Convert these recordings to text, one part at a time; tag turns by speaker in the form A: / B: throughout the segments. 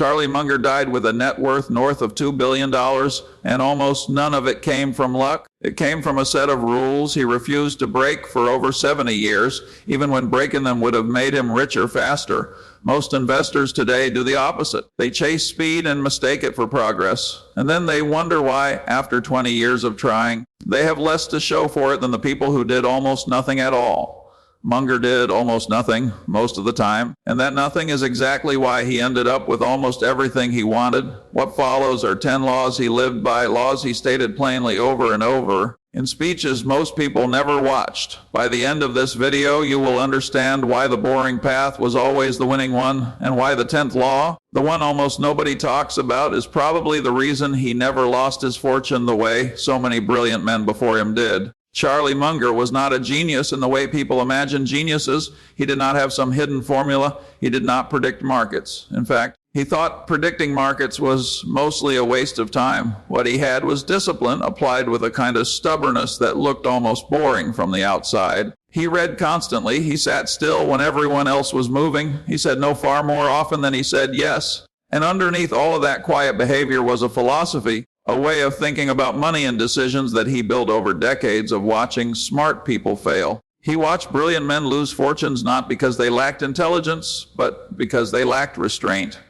A: Charlie Munger died with a net worth north of $2 billion, and almost none of it came from luck. It came from a set of rules he refused to break for over 70 years, even when breaking them would have made him richer faster. Most investors today do the opposite. They chase speed and mistake it for progress, and then they wonder why, after 20 years of trying, they have less to show for it than the people who did almost nothing at all. Munger did almost nothing most of the time, and that nothing is exactly why he ended up with almost everything he wanted. What follows are 10 laws he lived by, laws he stated plainly over and over, in speeches most people never watched. By the end of this video, you will understand why the boring path was always the winning one, and why the 10th law, the one almost nobody talks about, is probably the reason he never lost his fortune the way so many brilliant men before him did. Charlie Munger was not a genius in the way people imagine geniuses. He did not have some hidden formula. He did not predict markets. In fact, he thought predicting markets was mostly a waste of time. What he had was discipline applied with a kind of stubbornness that looked almost boring from the outside. He read constantly. He sat still when everyone else was moving. He said no far more often than he said yes. And underneath all of that quiet behavior was a philosophy, a way of thinking about money and decisions that he built over decades of watching smart people fail. He watched brilliant men lose fortunes not because they lacked intelligence, but because they lacked restraint.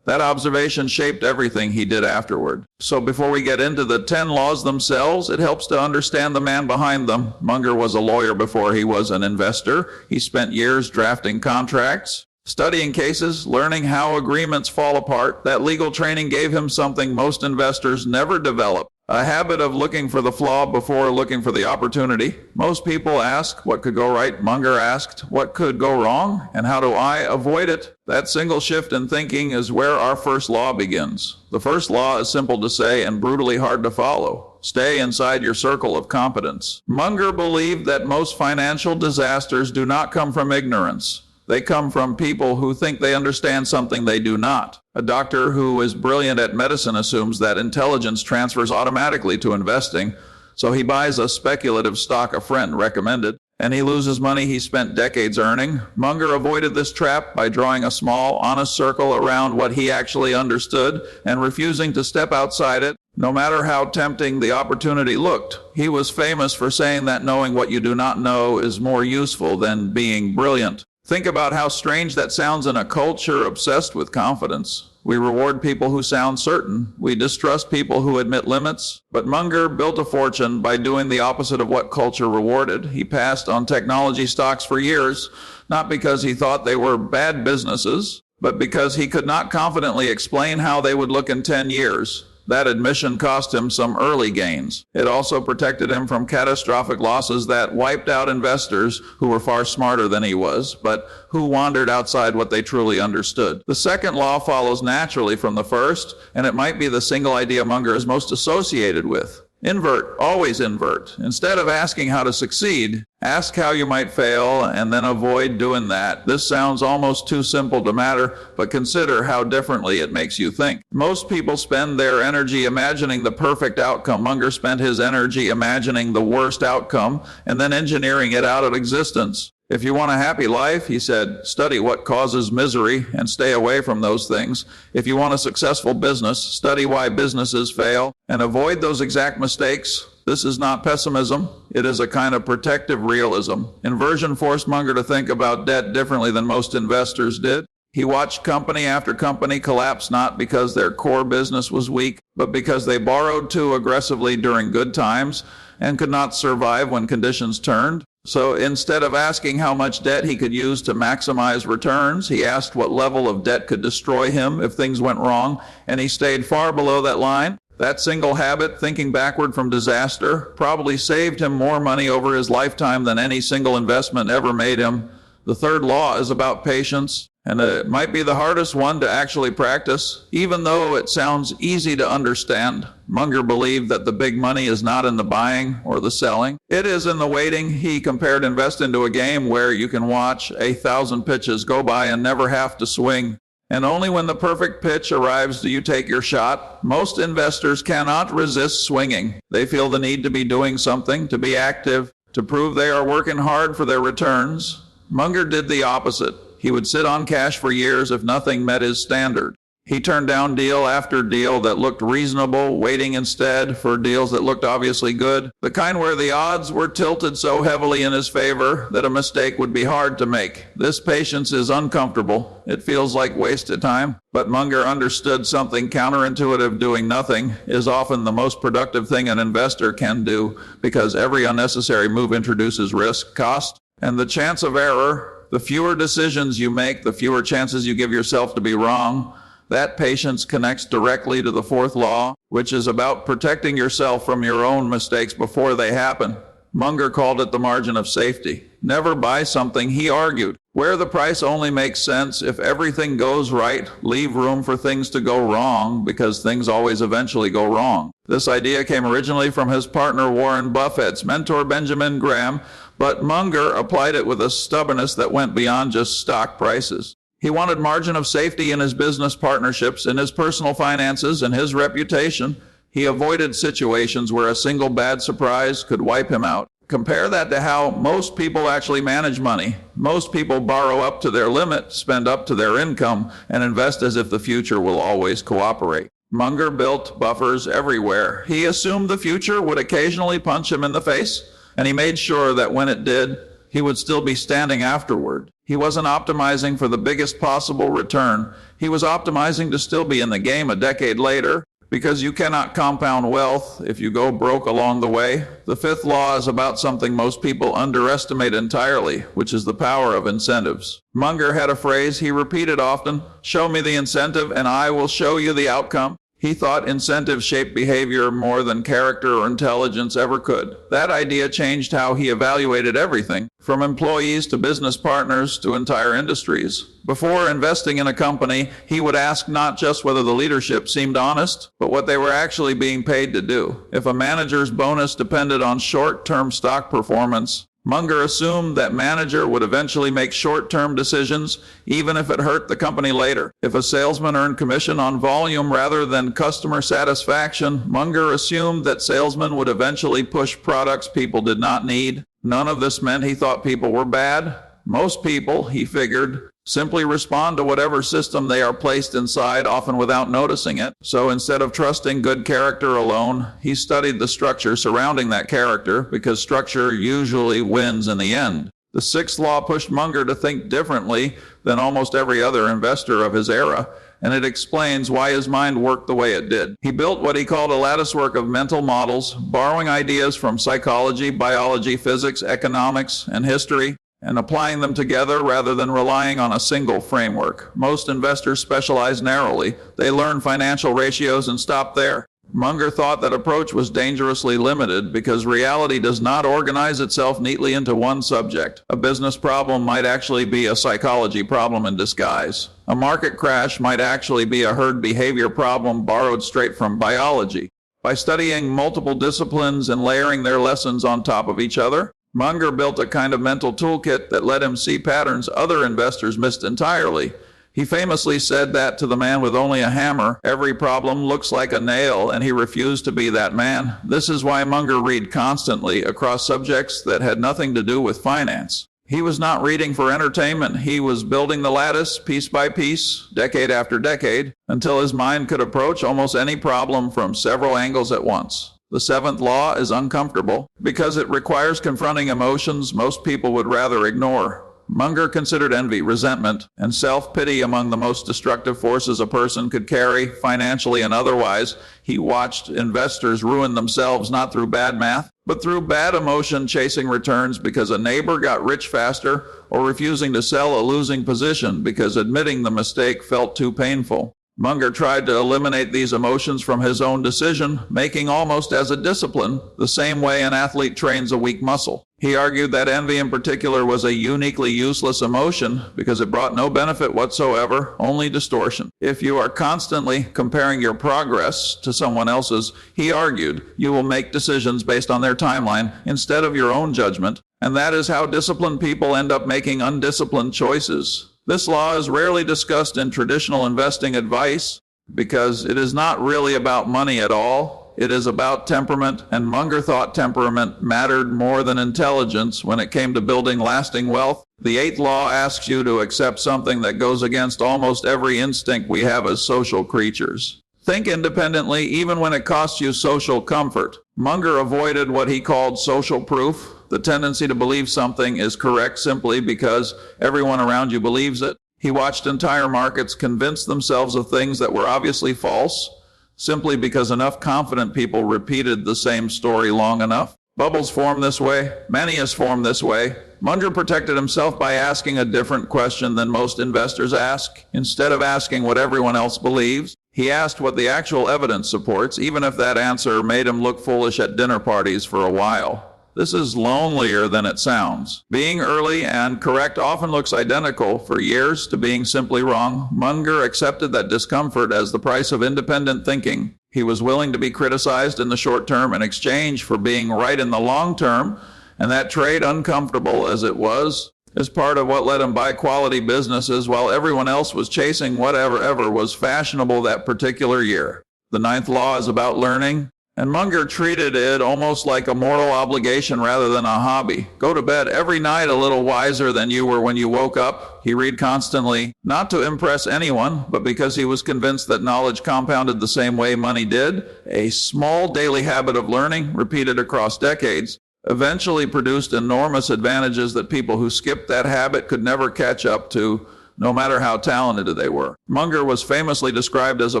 A: That observation shaped everything he did afterward. So before we get into the 10 laws themselves, it helps to understand the man behind them. Munger was a lawyer before he was an investor. He spent years drafting contracts, studying cases, learning how agreements fall apart. That legal training gave him something most investors never develop, a habit of looking for the flaw before looking for the opportunity. Most people ask, what could go right? Munger asked, what could go wrong? And how do I avoid it? That single shift in thinking is where our first law begins. The first law is simple to say and brutally hard to follow. Stay inside your circle of competence. Munger believed that most financial disasters do not come from ignorance. They come from people who think they understand something they do not. A doctor who is brilliant at medicine assumes that intelligence transfers automatically to investing, so he buys a speculative stock a friend recommended, and he loses money he spent decades earning. Munger avoided this trap by drawing a small, honest circle around what he actually understood and refusing to step outside it, no matter how tempting the opportunity looked. He was famous for saying that knowing what you do not know is more useful than being brilliant. Think about how strange that sounds in a culture obsessed with confidence. We reward people who sound certain. We distrust people who admit limits. But Munger built a fortune by doing the opposite of what culture rewarded. He passed on technology stocks for years, not because he thought they were bad businesses, but because he could not confidently explain how they would look in 10 years. That admission cost him some early gains. It also protected him from catastrophic losses that wiped out investors who were far smarter than he was, but who wandered outside what they truly understood. The second law follows naturally from the first, and it might be the single idea Munger is most associated with. Invert, always invert. Instead of asking how to succeed, ask how you might fail and then avoid doing that. This sounds almost too simple to matter, but consider how differently it makes you think. Most people spend their energy imagining the perfect outcome. Munger spent his energy imagining the worst outcome and then engineering it out of existence. If you want a happy life, he said, study what causes misery and stay away from those things. If you want a successful business, study why businesses fail and avoid those exact mistakes. This is not pessimism. It is a kind of protective realism. Inversion forced Munger to think about debt differently than most investors did. He watched company after company collapse not because their core business was weak, but because they borrowed too aggressively during good times and could not survive when conditions turned. So instead of asking how much debt he could use to maximize returns, he asked what level of debt could destroy him if things went wrong, and he stayed far below that line. That single habit, thinking backward from disaster, probably saved him more money over his lifetime than any single investment ever made him. The third law is about patience, and it might be the hardest one to actually practice, even though it sounds easy to understand. Munger believed that the big money is not in the buying or the selling. It is in the waiting. He compared investing to a game where you can watch 1,000 pitches go by and never have to swing. And only when the perfect pitch arrives do you take your shot. Most investors cannot resist swinging. They feel the need to be doing something, to be active, to prove they are working hard for their returns. Munger did the opposite. He would sit on cash for years if nothing met his standard. He turned down deal after deal that looked reasonable, waiting instead for deals that looked obviously good, the kind where the odds were tilted so heavily in his favor that a mistake would be hard to make. This patience is uncomfortable. It feels like wasted time. But Munger understood something counterintuitive. Doing nothing is often the most productive thing an investor can do, because every unnecessary move introduces risk, cost, and the chance of error. The fewer decisions you make, the fewer chances you give yourself to be wrong. That patience connects directly to the fourth law, which is about protecting yourself from your own mistakes before they happen. Munger called it the margin of safety. Never buy something, he argued, where the price only makes sense. If everything goes right, leave room for things to go wrong, because things always eventually go wrong. This idea came originally from his partner Warren Buffett's mentor Benjamin Graham, but Munger applied it with a stubbornness that went beyond just stock prices. He wanted margin of safety in his business partnerships, in his personal finances, and his reputation. He avoided situations where a single bad surprise could wipe him out. Compare that to how most people actually manage money. Most people borrow up to their limit, spend up to their income, and invest as if the future will always cooperate. Munger built buffers everywhere. He assumed the future would occasionally punch him in the face, and he made sure that when it did, he would still be standing afterward. He wasn't optimizing for the biggest possible return. He was optimizing to still be in the game a decade later, because you cannot compound wealth if you go broke along the way. The fifth law is about something most people underestimate entirely, which is the power of incentives. Munger had a phrase he repeated often: "Show me the incentive and I will show you the outcome." He thought incentives shaped behavior more than character or intelligence ever could. That idea changed how he evaluated everything, from employees to business partners to entire industries. Before investing in a company, he would ask not just whether the leadership seemed honest, but what they were actually being paid to do. If a manager's bonus depended on short-term stock performance, Munger assumed that manager would eventually make short-term decisions, even if it hurt the company later. If a salesman earned commission on volume rather than customer satisfaction, Munger assumed that salesmen would eventually push products people did not need. None of this meant he thought people were bad. Most people, he figured, simply respond to whatever system they are placed inside, often without noticing it. So instead of trusting good character alone, he studied the structure surrounding that character, because structure usually wins in the end. The sixth law pushed Munger to think differently than almost every other investor of his era, and it explains why his mind worked the way it did. He built what he called a latticework of mental models, borrowing ideas from psychology, biology, physics, economics, and history, and applying them together rather than relying on a single framework. Most investors specialize narrowly. They learn financial ratios and stop there. Munger thought that approach was dangerously limited, because reality does not organize itself neatly into one subject. A business problem might actually be a psychology problem in disguise. A market crash might actually be a herd behavior problem borrowed straight from biology. By studying multiple disciplines and layering their lessons on top of each other, Munger built a kind of mental toolkit that let him see patterns other investors missed entirely. He famously said that to the man with only a hammer, every problem looks like a nail, and he refused to be that man. This is why Munger read constantly across subjects that had nothing to do with finance. He was not reading for entertainment. He was building the lattice piece by piece, decade after decade, until his mind could approach almost any problem from several angles at once. The seventh law is uncomfortable because it requires confronting emotions most people would rather ignore. Munger considered envy, resentment, and self-pity among the most destructive forces a person could carry, financially and otherwise. He watched investors ruin themselves not through bad math, but through bad emotion, chasing returns because a neighbor got rich faster, or refusing to sell a losing position because admitting the mistake felt too painful. Munger tried to eliminate these emotions from his own decision-making almost as a discipline, the same way an athlete trains a weak muscle. He argued that envy in particular was a uniquely useless emotion because it brought no benefit whatsoever, only distortion. If you are constantly comparing your progress to someone else's, he argued, you will make decisions based on their timeline instead of your own judgment, and that is how disciplined people end up making undisciplined choices. This law is rarely discussed in traditional investing advice because it is not really about money at all. It is about temperament, and Munger thought temperament mattered more than intelligence when it came to building lasting wealth. The eighth law asks you to accept something that goes against almost every instinct we have as social creatures. Think independently even when it costs you social comfort. Munger avoided what he called social proof, the tendency to believe something is correct simply because everyone around you believes it. He watched entire markets convince themselves of things that were obviously false, simply because enough confident people repeated the same story long enough. Bubbles form this way. Manias form this way. Munger protected himself by asking a different question than most investors ask. Instead of asking what everyone else believes, he asked what the actual evidence supports, even if that answer made him look foolish at dinner parties for a while. This is lonelier than it sounds. Being early and correct often looks identical for years to being simply wrong. Munger accepted that discomfort as the price of independent thinking. He was willing to be criticized in the short term in exchange for being right in the long term, and that trade, uncomfortable as it was, is part of what let him buy quality businesses while everyone else was chasing whatever was fashionable that particular year. The ninth law is about learning, and Munger treated it almost like a moral obligation rather than a hobby. Go to bed every night a little wiser than you were when you woke up. He read constantly, not to impress anyone, but because he was convinced that knowledge compounded the same way money did. A small daily habit of learning, repeated across decades, eventually produced enormous advantages that people who skipped that habit could never catch up to, no matter how talented they were. Munger was famously described as a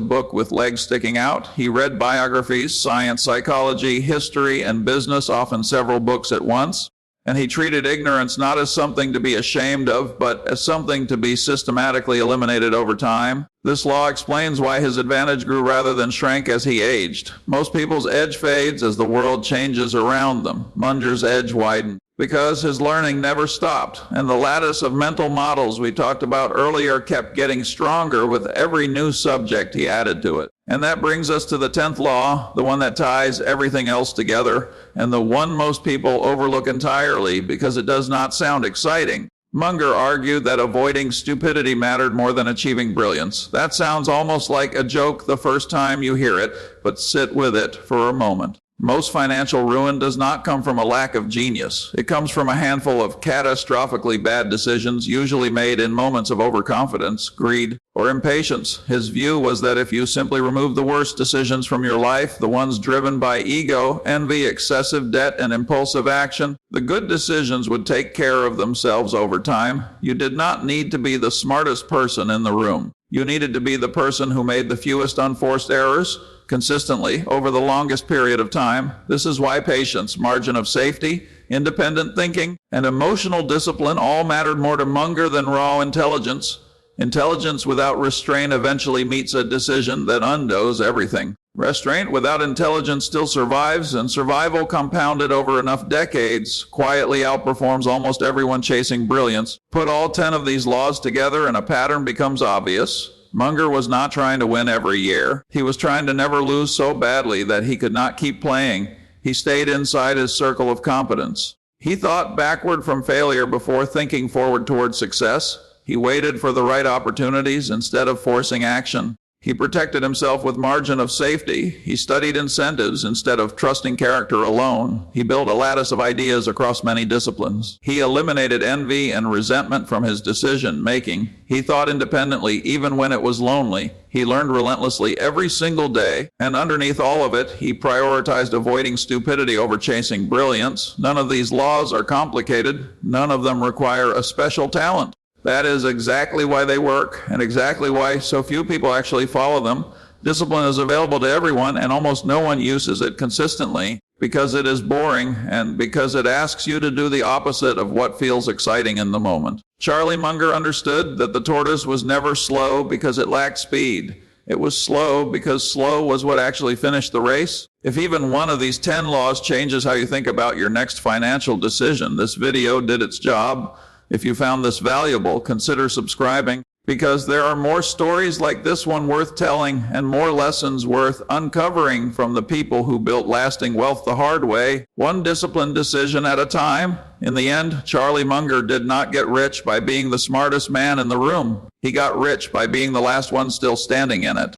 A: book with legs sticking out. He read biographies, science, psychology, history, and business, often several books at once. And he treated ignorance not as something to be ashamed of, but as something to be systematically eliminated over time. This law explains why his advantage grew rather than shrank as he aged. Most people's edge fades as the world changes around them. Munger's edge widened because his learning never stopped, and the lattice of mental models we talked about earlier kept getting stronger with every new subject he added to it. And that brings us to the 10th law, the one that ties everything else together, and the one most people overlook entirely because it does not sound exciting. Munger argued that avoiding stupidity mattered more than achieving brilliance. That sounds almost like a joke the first time you hear it, but sit with it for a moment. Most financial ruin does not come from a lack of genius. It comes from a handful of catastrophically bad decisions, usually made in moments of overconfidence, greed, or impatience. His view was that if you simply remove the worst decisions from your life, the ones driven by ego, envy, excessive debt, and impulsive action, the good decisions would take care of themselves over time. You did not need to be the smartest person in the room. You needed to be the person who made the fewest unforced errors, consistently, over the longest period of time. This is why patience, margin of safety, independent thinking, and emotional discipline all mattered more to Munger than raw intelligence. Intelligence without restraint eventually meets a decision that undoes everything. Restraint without intelligence still survives, and survival compounded over enough decades quietly outperforms almost everyone chasing brilliance. Put all 10 of these laws together and a pattern becomes obvious. Munger was not trying to win every year. He was trying to never lose so badly that he could not keep playing. He stayed inside his circle of competence. He thought backward from failure before thinking forward toward success. He waited for the right opportunities instead of forcing action. He protected himself with margin of safety. He studied incentives instead of trusting character alone. He built a lattice of ideas across many disciplines. He eliminated envy and resentment from his decision-making. He thought independently even when it was lonely. He learned relentlessly every single day, and underneath all of it, he prioritized avoiding stupidity over chasing brilliance. None of these laws are complicated. None of them require a special talent. That is exactly why they work, and exactly why so few people actually follow them. Discipline is available to everyone, and almost no one uses it consistently because it is boring and because it asks you to do the opposite of what feels exciting in the moment. Charlie Munger understood that the tortoise was never slow because it lacked speed. It was slow because slow was what actually finished the race. If even one of these 10 laws changes how you think about your next financial decision, this video did its job. If you found this valuable, consider subscribing, because there are more stories like this one worth telling and more lessons worth uncovering from the people who built lasting wealth the hard way, one disciplined decision at a time. In the end, Charlie Munger did not get rich by being the smartest man in the room. He got rich by being the last one still standing in it.